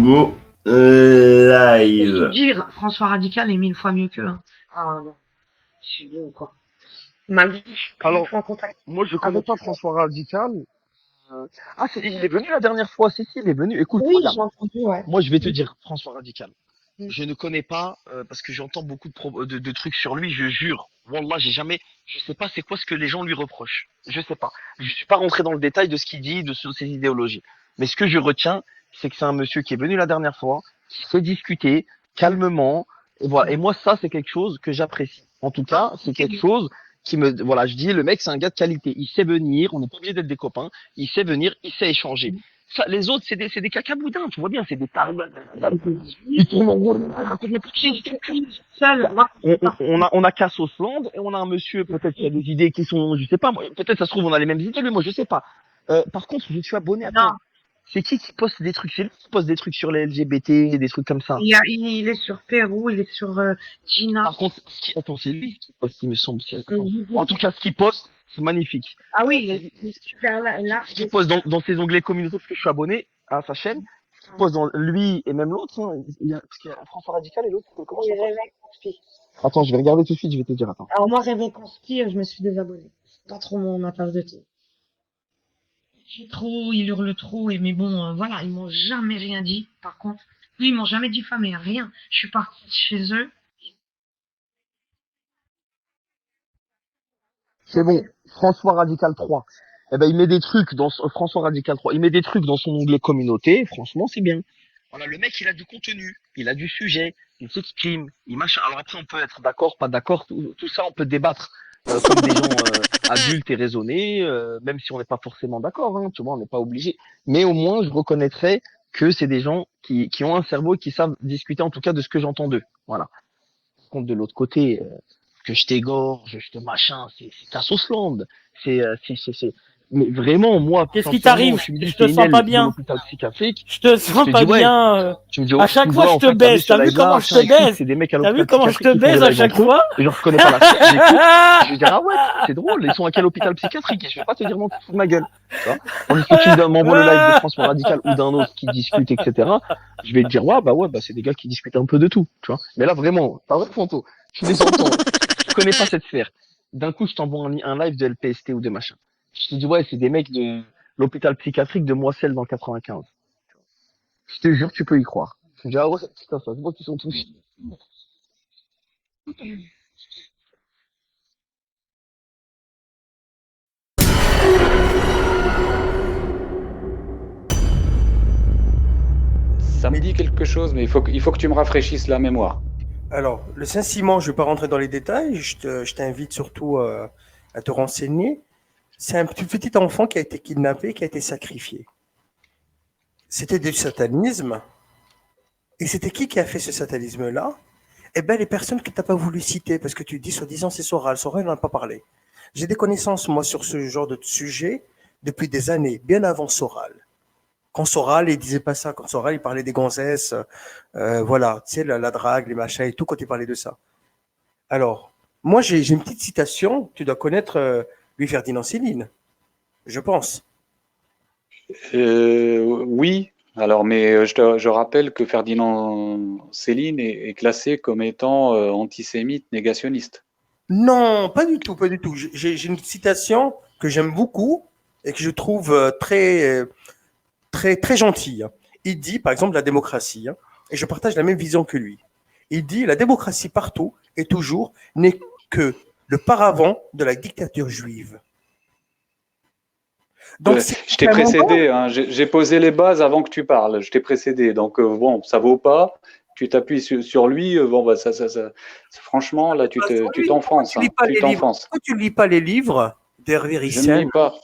Go Et je te live. dis, François Radical est 1000 fois mieux qu'eux. Ah non, je suis bon, quoi. Malgré que je suis Alors, en contact moi, je connais avec pas eux. François Radical. Ah, il est venu la dernière fois. Si, il est venu. Écoute, Oui, regarde. j'ai entendu, ouais. Moi, je vais te dire François Radical. Mm. Je ne connais pas parce que j'entends beaucoup de trucs sur lui. Je jure. Wallah, je sais pas c'est quoi ce que les gens lui reprochent. Je sais pas. Je suis pas rentré dans le détail de ce qu'il dit, de ses idéologies. Mais ce que je retiens, c'est que c'est un monsieur qui est venu la dernière fois, qui sait discuter calmement. Et voilà. Et moi, ça, c'est quelque chose que j'apprécie. En tout cas, c'est quelque chose qui me, voilà, je dis, le mec, c'est un gars de qualité. Il sait venir. On n'est pas obligé d'être des copains. Il sait venir. Il sait échanger. Ça, les autres, c'est des cacaboudins. Tu vois bien, c'est des tardes. Ils tournent en rond. Seul, moi, On a Cassos Land et on a un monsieur, peut-être qui a des idées qui sont, je sais pas, peut-être ça se trouve on a les mêmes idées, mais moi je sais pas. Par contre, je suis abonné, non, attends, c'est qui poste des trucs? C'est lui qui poste des trucs sur les LGBT, des trucs comme ça. il est sur Pérou, il est sur Gina. Par contre, attends, c'est lui qui poste, il me semble. En tout cas, ce qu'il poste, c'est magnifique. Ah oui, il est super là. Ce qu'il poste dans ses onglets communautaires, parce que je suis abonné à sa chaîne, ce qu'il poste dans lui et même l'autre, hein, parce qu'il y a François Radical et l'autre, comment ça Il s'appelle? Réveil Conspi. Attends, je vais regarder tout de suite, je vais te dire, attends. Alors moi, Réveil Conspi, je me suis désabonnée. C'est pas trop ma tasse de thé. Il crie trop, il hurle trop, et mais bon, voilà, ils m'ont jamais rien dit. Par contre, oui, ils m'ont jamais diffamé, rien. Je suis partie chez eux. C'est bon, François Radical 3. Eh ben, il met des trucs dans François Radical 3. Il met des trucs dans son onglet communauté. Franchement, c'est bien. Voilà, le mec, il a du contenu, il a du sujet, il s'exprime, il machin. Alors après, on peut être d'accord, pas d'accord, tout ça, on peut débattre comme des gens adultes et raisonnés, même si on n'est pas forcément d'accord. Hein, tu vois, on n'est pas obligé. Mais au moins, je reconnaîtrais que c'est des gens qui ont un cerveau et qui savent discuter, en tout cas, de ce que j'entends d'eux. Voilà. Par contre, de l'autre côté, que je t'égorge, je te machin, c'est ta sauce lande. Mais vraiment, moi, Qu'est-ce qui sincèrement, t'arrive? tu me dis Je que te t'es une sens aile pas de bien. l'hôpital psychiatrique, Je te je sens te dis pas ouais. bien. Tu me dis, À oh, tu chaque me dis fois, ouais, je en te fait, t'as vu baise. ce T'as vu live là, comment je tiens, te écoute, baise? c'est des mecs à T'as vu l'hôpital comment je te psychiatrique qui font des baise à lives chaque entre eux, fois? et je reconnais pas la chaîne, j'écoute, je vais dire ah ouais, c'est drôle, ils sont à quel hôpital psychiatrique, et je vais pas te dire non, tu te fous de ma gueule, tu vois. Tandis que tu m'envoies le live de François Radical ou d'un autre qui discute, etc., je vais te dire ouais, bah c'est des gars qui discutent un peu de tout, tu vois. Mais là, vraiment, pas vrai, Fonto, je les entends, je connais pas cette sphère. D'un coup, je t'envoie un live de LPST ou de machin. Je te dis, ouais, c'est des mecs de l'hôpital psychiatrique de Moisselles dans le 95. Je te jure, tu peux y croire. Je me dis, ah ouais, putain, ça se voit qu'ils sont tous. Ça me dit quelque chose, mais il faut que tu me rafraîchisses la mémoire. Alors, le Saint-Simon, je ne vais pas rentrer dans les détails, je t'invite surtout à te renseigner. C'est un petit enfant qui a été kidnappé, qui a été sacrifié. C'était du satanisme. Et c'était qui a fait ce satanisme-là? Eh bien, les personnes que tu n'as pas voulu citer, parce que tu dis, soi-disant, c'est Soral. Soral n'en a pas parlé. J'ai des connaissances, moi, sur ce genre de sujet depuis des années, bien avant Soral. Quand Soral, il disait pas ça. Quand Soral, il parlait des gonzesses, voilà, tu sais, la drague, les machins et tout, quand il parlait de ça. Alors, moi, j'ai une petite citation. Tu dois connaître Louis-Ferdinand Céline, je pense. Oui, alors, mais je rappelle que Ferdinand Céline est classé comme étant antisémite négationniste. Non, pas du tout, pas du tout. J'ai une citation que j'aime beaucoup et que je trouve très gentille. Il dit, par exemple, la démocratie, hein, et je partage la même vision que lui. Il dit, la démocratie partout et toujours n'est que le paravent de la dictature juive. Donc, je t'ai précédé, hein, j'ai posé les bases avant que tu parles, je t'ai précédé, donc bon, ça vaut pas, tu t'appuies sur lui, bon, bah, franchement, là, tu t'enfonces. Pourquoi tu ne lis pas les livres d'Hervé Ryssen? Je ne lis pas.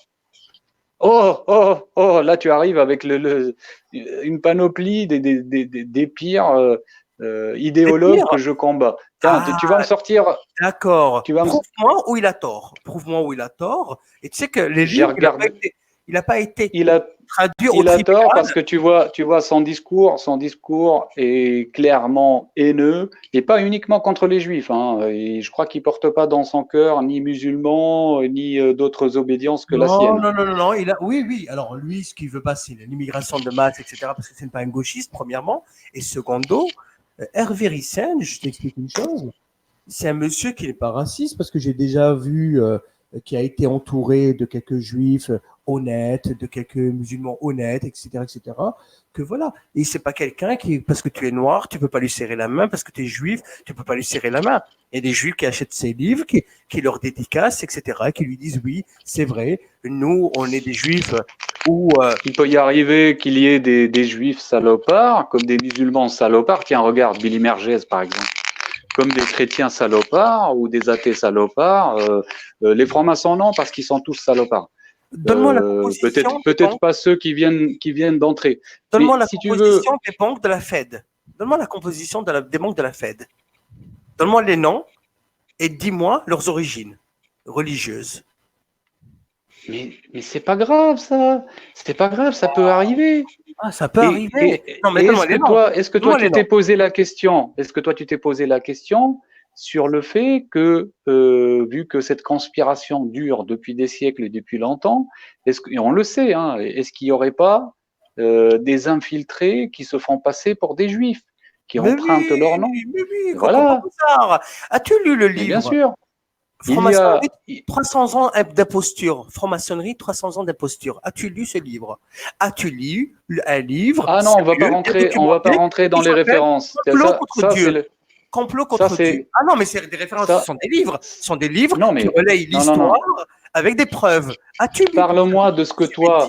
Oh, là, tu arrives avec une panoplie des pires idéologues que je combats. Tiens, tu vas me sortir. D'accord. Prouve-moi où il a tort. Prouve-moi où il a tort. Et tu sais que les livres, Il n'a pas été Il a traduit au Il a tort tribunal. parce que tu vois son discours est clairement haineux et pas uniquement contre les juifs. Hein. Et je crois qu'il porte pas dans son cœur ni musulmans ni d'autres obédiences que la Non, sienne. non, non, non, non. Oui, oui. Alors, lui, ce qu'il veut pas, c'est l'immigration de masse, etc., parce que ce n'est pas un gauchiste, premièrement. Et secondo, Hervé Ryssen, je t'explique une chose. C'est un monsieur qui n'est pas raciste, parce que j'ai déjà vu qui a été entouré de quelques juifs honnêtes, de quelques musulmans honnêtes, etc., etc. Que voilà. Et c'est pas quelqu'un qui, parce que tu es noir, tu peux pas lui serrer la main, parce que tu es juif, tu peux pas lui serrer la main. Il y a des juifs qui achètent ses livres, qui leur dédicacent, etc., qui lui disent oui, c'est vrai, nous, on est des juifs où Il peut y arriver qu'il y ait des juifs salopards comme des musulmans salopards. Tiens, regarde Billy Merguez par exemple. Comme des chrétiens salopards ou des athées salopards. Les francs-maçons non, parce qu'ils sont tous salopards. donne-moi la composition. Peut-être pas ceux qui viennent d'entrer. Donne-moi Mais la si tu veux, composition des banques de la Fed. Donne-moi la composition des banques de la Fed. Donne-moi les noms et dis-moi leurs origines religieuses. mais c'est pas grave ça. C'est pas grave, ça peut arriver. Ah, ça peut arriver. Non, mais Et donne-moi les noms. est-ce que toi Donne-moi tu les t'es noms. posé la question? Est-ce que toi tu t'es posé la question sur le fait que, vu que cette conspiration dure depuis des siècles et depuis longtemps, et on le sait, hein, est-ce qu'il n'y aurait pas des infiltrés qui se font passer pour des juifs, qui Mais empruntent oui, leur nom? mais oui, Voilà, As-tu lu le mais bien livre sûr. Il y a, Franc-maçonnerie, 300 ans d'imposture. Franc-maçonnerie, 300 ans d'imposture. As-tu lu ce livre? As-tu lu un livre ah non, on va pas rentrer dans qui les s'appelle références. Complot contre Ça, Dieu. c'est Complot ça, contre c'est, Dieu. Ah non, mais c'est des références, ça, ce sont des livres. Ce sont des livres non, qui mais, relayent non, l'histoire avec des preuves. As-tu lu Parle-moi de ce que toi,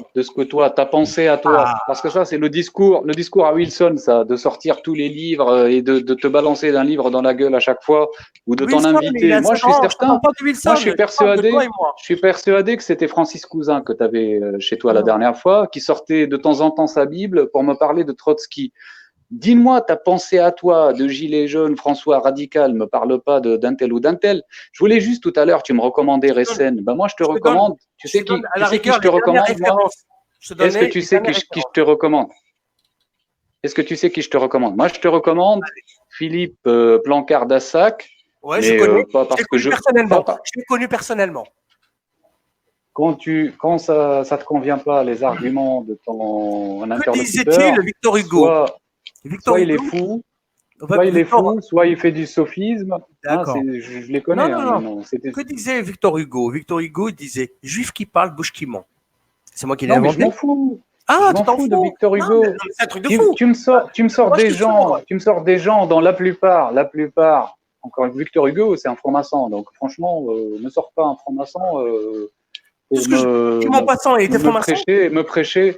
t'as pensé à toi. Ah. Parce que ça, c'est le discours à Wilson, ça, de sortir tous les livres et de te balancer d'un livre dans la gueule à chaque fois, ou de ton Wilson, il invité. a Moi, je 5 suis ans. Je certain, parle pas de Wilson, moi, je suis je parle de persuadé, toi et moi. que c'était Francis Cousin que tu avais chez toi la Non. dernière fois, qui sortait de temps en temps sa Bible pour me parler de Trotsky. Dis-moi ta pensée à toi de gilet jaune, François radical, me parle pas d'un tel ou d'un tel. Je voulais juste tout à l'heure, tu me recommandais Récenne. Ben moi, je te recommande. Tu sais qui je te recommande, moi? Est-ce que tu sais qui je te recommande? Est-ce que tu sais qui je te recommande? Moi, je te recommande Philippe Plancard d'Assac. Ouais, je connais. Pas parce que je personnellement. Je l'ai connu personnellement. Quand ça te convient pas, les arguments de ton Que disait-il interlocuteur, Victor Hugo? soit il est fou, soit il fait du sophisme. D'accord. Je les connais. Non. Que disait Victor Hugo? Victor Hugo disait « Juif qui parle, bouche qui ment ». C'est moi qui l'ai inventé. Je m'en fous. Ah, je m'en fous de Victor Hugo. Non, c'est un truc de fou. Tu me sors des gens dont la plupart, encore Victor Hugo, c'est un franc-maçon. Donc franchement, ne sors pas un franc-maçon pour me prêcher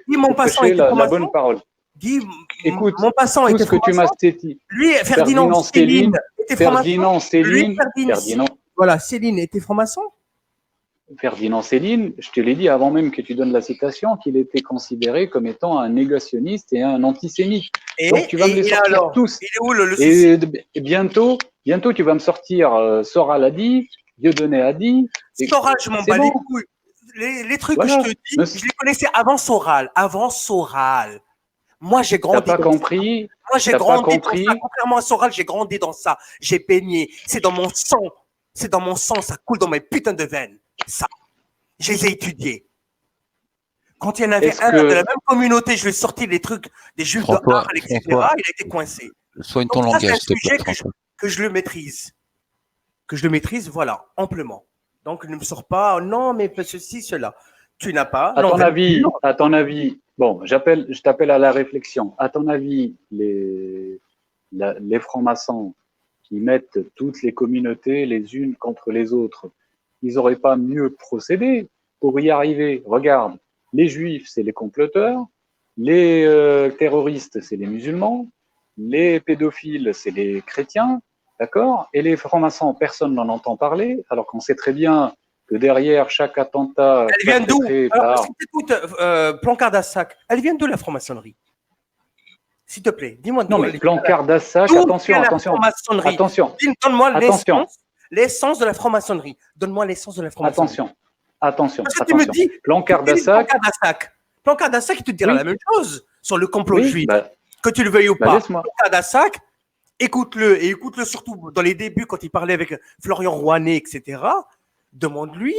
la bonne parole. Écoute, Maupassant tout ce que tu m'as cité. Lui, Ferdinand Céline était franc-maçon. Voilà, Céline était franc-maçon. Ferdinand Céline, je te l'ai dit avant même que tu donnes la citation, qu'il était considéré comme étant un négationniste et un antisémite. Donc tu vas me les sortir tous. Il est où le souci? Et bientôt, tu vas me sortir Soral a dit, Dieudonné a dit. Soral, je m'en bats les couilles. Les trucs que je te dis, je les connaissais avant Soral. Moi, j'ai grandi. T'as pas compris? Moi, j'ai grandi dans ça. Contrairement à Soral, j'ai grandi dans ça. J'ai baigné. C'est dans mon sang. C'est dans mon sang. Ça coule dans mes putains de veines. Ça. Je les ai étudiés. Quand il y en avait un de la même communauté, je lui ai sorti les trucs des juifs de Arles, etc. Il a été coincé. Soigne ton langage, s'il te plaît. Que je le maîtrise. Voilà, amplement. Donc, ne me sors pas, non, mais ceci, cela. Tu n'as pas. À ton avis, bon, je t'appelle à la réflexion. À ton avis, les francs-maçons qui mettent toutes les communautés les unes contre les autres, ils n'auraient pas mieux procédé pour y arriver? Regarde, les juifs, c'est les comploteurs, les terroristes, c'est les musulmans, les pédophiles, c'est les chrétiens, d'accord? Et les francs-maçons, personne n'en entend parler, alors qu'on sait très bien que derrière chaque attentat... Elle vient d'où? Alors, si tu écoutes Plancard d'Assac, elle vient d'où la franc-maçonnerie? S'il te plaît, dis-moi. Non, mais Plancard d'Assac, attention. Donne-moi l'essence de la franc-maçonnerie. Donne-moi l'essence de la franc-maçonnerie. attention, Parce que tu me attention. dis, Plancard d'Assac. Plancard d'Assac, il te dira Oui. la même chose sur le complot Oui, juif. bah, Que tu le veuilles ou pas. laisse-moi. Plancard d'Assac, écoute-le, et écoute-le surtout dans les débuts quand il parlait avec Florian Rouanet, etc. Demande-lui.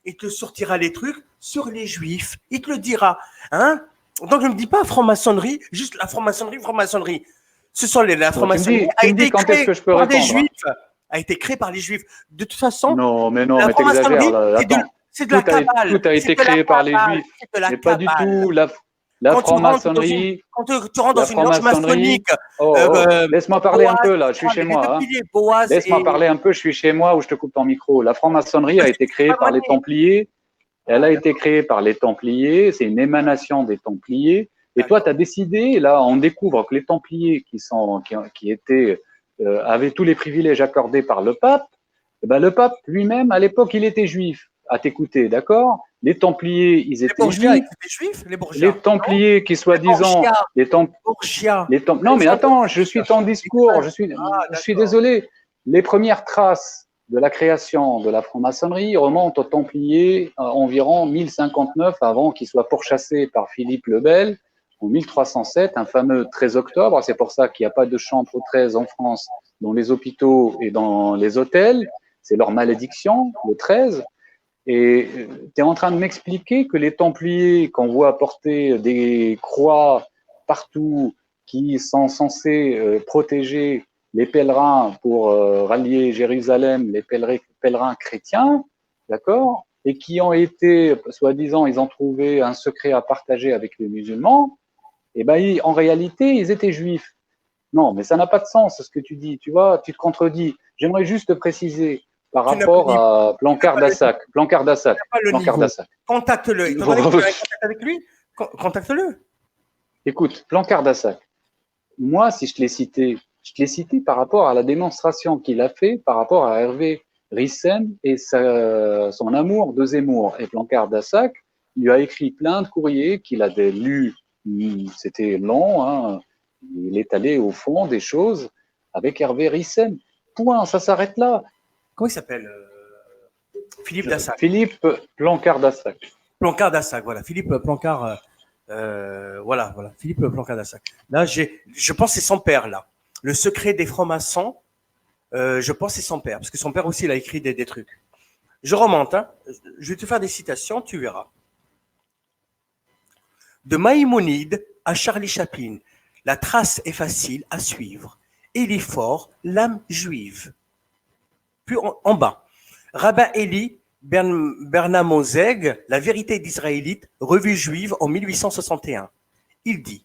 Il te sortira les trucs sur les juifs. Il te le dira. Hein? Donc, je ne me dis pas franc-maçonnerie, juste la franc-maçonnerie. Ce sont la franc-maçonnerie tu me dis quand est-ce que je peux par des répondre, hein. juifs. A été créée par les juifs. De toute façon, Non, mais la t'exagères. franc-maçonnerie, Là. c'est de, Attends, c'est de la cabale. tout a C'est été de la créé par les cabale. juifs. C'est de la Mais pas du cabale. tout. La Quand tu rentres franc-maçonnerie. Quand tu rentres dans La une loge franc-maçonnerie. maçonnique, Oh, laisse-moi parler un peu là, je suis Boaz, chez les moi. deux Hein. piliers, Boaz Laisse-moi et- parler un peu, je suis chez moi où je te coupe ton micro. La franc-maçonnerie a été créée par les Templiers. Elle a été créée par les Templiers. C'est une émanation des Templiers. Et toi, tu as décidé, là, on découvre que les Templiers qui étaient, avaient tous les privilèges accordés par le pape, eh ben, le pape lui-même, à l'époque, il était juif. À t'écouter, d'accord? Les Templiers, ils Les étaient Borgia, ils juifs. étaient juifs, les Borgia. Les Templiers qui, soi-disant, Borgia. non, mais attends, je suis ton discours, je suis d'accord. désolé. Les premières traces de la création de la franc-maçonnerie remontent aux Templiers environ 1059 avant qu'ils soient pourchassés par Philippe le Bel en 1307, un fameux 13 octobre. C'est pour ça qu'il n'y a pas de chambre au 13 en France dans les hôpitaux et dans les hôtels. C'est leur malédiction, le 13. Et tu es en train de m'expliquer que les Templiers, qu'on voit porter des croix partout, qui sont censés protéger les pèlerins pour rallier Jérusalem, les pèlerins chrétiens, d'accord, et qui ont été, soi-disant, ils ont trouvé un secret à partager avec les musulmans, et ben en réalité, ils étaient juifs. Non, mais ça n'a pas de sens ce que tu dis, tu vois, tu te contredis. J'aimerais juste te préciser par rapport à Plancard d'Assac. Contacte-le. Étant donné que tu as contact avec lui, contacte-le. Écoute, Plancard d'Assac, moi, si je te l'ai cité par rapport à la démonstration qu'il a fait par rapport à Hervé Ryssen et son amour de Zemmour. Et Plancard d'Assac lui a écrit plein de courriers qu'il a lus. C'était long, hein. Il est allé au fond des choses avec Hervé Ryssen. Point, ça s'arrête là. Comment il s'appelle Philippe Dassac. Philippe Plancard d'Assac. Plancard d'Assac, voilà. Philippe Plancard, voilà. Philippe Plancard d'Assac. Là, je pense que c'est son père, là. Le secret des francs-maçons, je pense que c'est son père. Parce que son père aussi, il a écrit des trucs. Je remonte, hein. Je vais te faire des citations, tu verras. De Maïmonide à Charlie Chaplin, la trace est facile à suivre. Il est fort, l'âme juive. Puis en bas, Rabbin Eli Bernamozeg, La vérité d'Israélite, revue juive en 1861. Il dit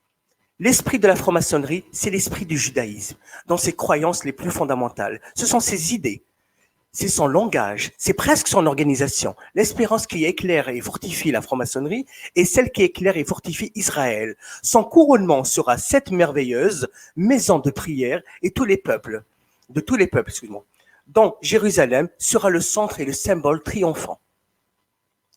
« L'esprit de la franc-maçonnerie, c'est l'esprit du judaïsme, dans ses croyances les plus fondamentales. Ce sont ses idées, c'est son langage, c'est presque son organisation. L'espérance qui éclaire et fortifie la franc-maçonnerie est celle qui éclaire et fortifie Israël. Son couronnement sera cette merveilleuse maison de prière et tous les peuples, excuse-moi, dont Jérusalem sera le centre et le symbole triomphant. »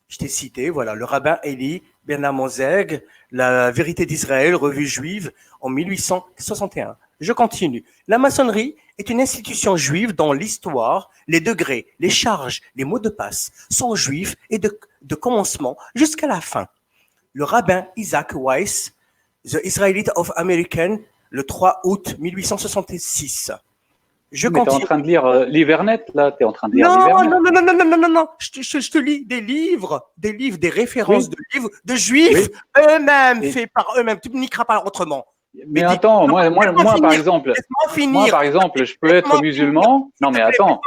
Je t'ai cité, voilà, le rabbin Eli Bernamozeg, La vérité d'Israël, revue juive en 1861. Je continue. La maçonnerie est une institution juive dont l'histoire, les degrés, les charges, les mots de passe sont juifs et de commencement jusqu'à la fin. Le rabbin Isaac Weiss, The Israelite of American, le 3 août 1866. Je continue. Tu es en train de lire l'Hivernet, là? Tu es en train de lire l'Hivernet? Non. Je te lis des livres, des références de livres de juifs eux-mêmes, faits par eux-mêmes. Tu ne niqueras pas autrement. Mais attends, moi, par exemple, je peux être musulman. Non, mais attends.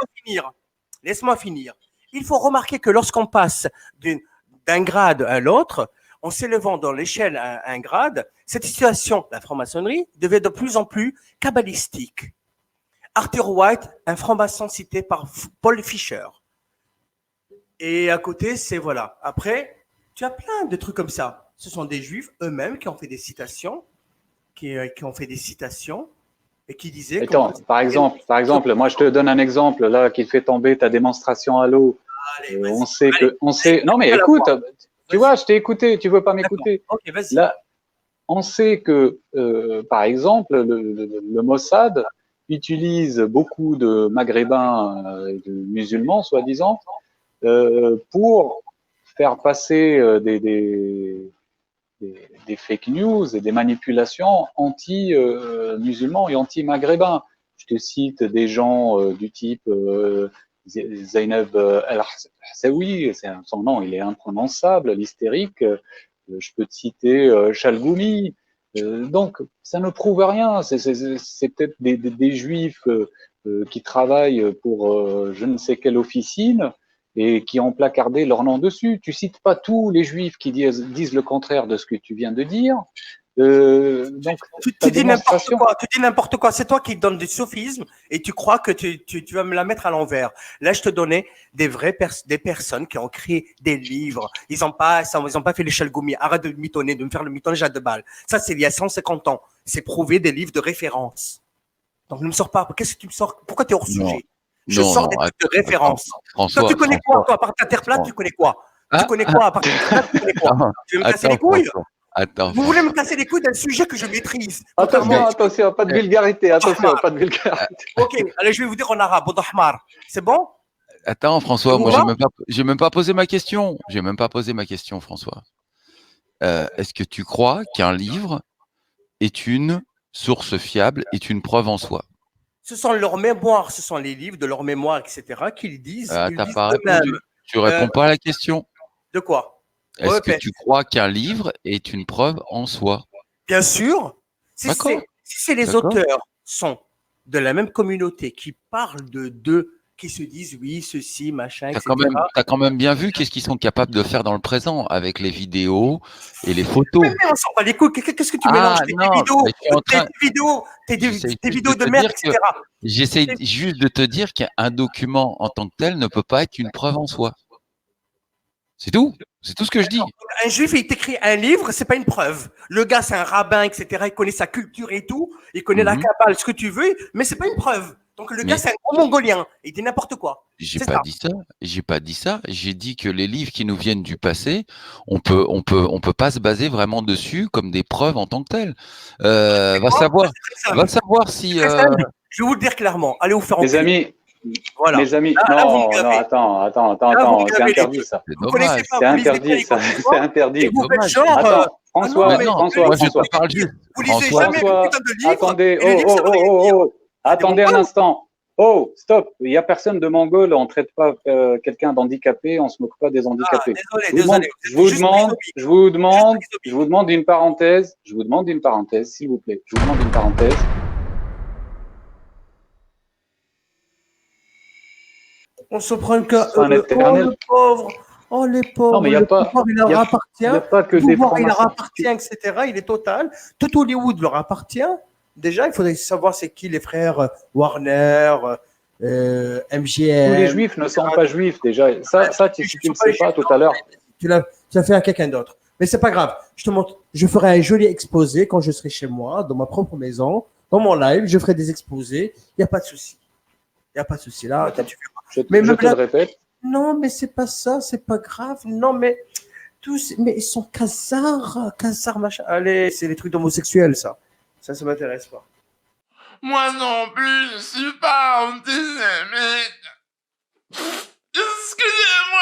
Laisse-moi finir. Il faut remarquer que lorsqu'on passe d'un grade à l'autre, en s'élevant dans l'échelle à un grade, cette situation, la franc-maçonnerie, devient de plus en plus kabbalistique. Arthur White, un franc-maçon cité par Paul Fisher. Et à côté, c'est voilà. Après, tu as plein de trucs comme ça. Ce sont des juifs eux-mêmes qui ont fait des citations, qui ont fait des citations et qui disaient. Attends, par exemple, moi je te donne un exemple là qui fait tomber ta démonstration à l'eau. On sait. Non mais écoute, tu vois, je t'ai écouté, tu veux pas m'écouter. Ok, vas-y. Là, on sait que, par exemple, le Mossad utilise beaucoup de maghrébins et de musulmans, soi-disant, pour faire passer des fake news et des manipulations anti-musulmans et anti-maghrébins. Je te cite des gens du type Zainab El-Hassaoui, son nom il est imprononçable, l'hystérique. Je peux te citer Chalgoumi. Donc, ça ne prouve rien. C'est peut-être des juifs qui travaillent pour je ne sais quelle officine et qui ont placardé leur nom dessus. Tu cites pas tous les juifs qui disent le contraire de ce que tu viens de dire. Donc, tu dis n'importe quoi. Tu dis n'importe quoi. C'est toi qui donnes du sophisme et tu crois que tu vas me la mettre à l'envers. Là, je te donnais des personnes qui ont créé des livres. Ils ont pas fait les Chalgoumi. Arrête de mitonner, de me faire le mitonnage à deux balles. Ça, c'est il y a 150 ans. C'est prouvé des livres de référence. Donc, ne me sors pas. Qu'est-ce que tu me sors? Pourquoi tu es hors sujet? Je sors des trucs de référence. François, toi, tu connais quoi, toi, à part ta terre plate, tu connais quoi? Tu connais quoi, à part ta terre plate, tu connais quoi? Tu veux me casser les couilles? Vous voulez me casser les couilles d'un sujet que je maîtrise? Attention, pas de vulgarité. Attention, pas de vulgarité. Ok, allez, je vais vous dire en arabe. C'est bon? Attends, François, moi, j'ai même pas posé ma question. J'ai même pas posé ma question, François. Est-ce que tu crois qu'un livre est une source fiable, est une preuve en soi? Ce sont leurs mémoires, ce sont les livres de leurs mémoires, etc., qu'ils disent. T'as pas répondu. Tu réponds pas à la question. De quoi? Est-ce que tu crois qu'un livre est une preuve en soi? Bien sûr. Si c'est les auteurs sont de la même communauté qui parlent d'eux, qui se disent oui, ceci, machin, etc. T'as quand même bien vu qu'est-ce qu'ils sont capables de faire dans le présent avec les vidéos et les photos. Mais on s'en bat les couilles. Qu'est-ce que tu mélanges? Tes vidéos de merde, etc. J'essaie juste de te dire qu'un document en tant que tel ne peut pas être une preuve en soi. C'est tout. C'est tout ce que je dis. Un juif, il t'écrit un livre, c'est pas une preuve. Le gars, c'est un rabbin, etc. Il connaît sa culture et tout. Il connaît la Kabbale, ce que tu veux, mais c'est pas une preuve. Donc le gars, c'est un gros mongolien. Il dit n'importe quoi. J'ai pas dit ça. J'ai pas dit ça. J'ai dit que les livres qui nous viennent du passé, on peut pas se baser vraiment dessus comme des preuves en tant que telles. Va savoir si. Je vais vous le dire clairement. Allez vous faire les amis. Voilà. Les amis, non, attends, c'est interdit ça. C'est interdit ça. C'est interdit. Attends, François, moi je te parle juste. Vous lisez jamais une putain de livre. Attendez, attendez un instant. Oh, stop. Il n'y a personne de mongol. On ne traite pas quelqu'un d'handicapé. On ne se moque pas des handicapés. Désolé. Je vous demande une parenthèse. Je vous demande une parenthèse, s'il vous plaît. Je vous demande une parenthèse. On se prend le cas. Oh, le pauvre. Oh, les pauvres. Non, mais il n'y a pas. Il leur appartient. Il n'y a pas que des pouvoir, il leur appartient, etc. Il est total. Tout Hollywood leur appartient. Déjà, il faudrait savoir c'est qui les frères Warner, MGM. Tous les juifs ne sont pas juifs, déjà. Ça tu ne le sais pas tout à l'heure. Tu l'as fait à quelqu'un d'autre. Mais c'est pas grave. Je te montre. Je ferai un joli exposé quand je serai chez moi, dans ma propre maison, dans mon live. Je ferai des exposés. Il n'y a pas de souci. Il n'y a pas de souci là. Je te le répète. Non, mais c'est pas ça, c'est pas grave. Non, mais mais ils sont khazars, machin. Allez, c'est les trucs d'homosexuels, ça. Ça m'intéresse pas. Moi non plus, je suis pas antisémite. Excusez-moi.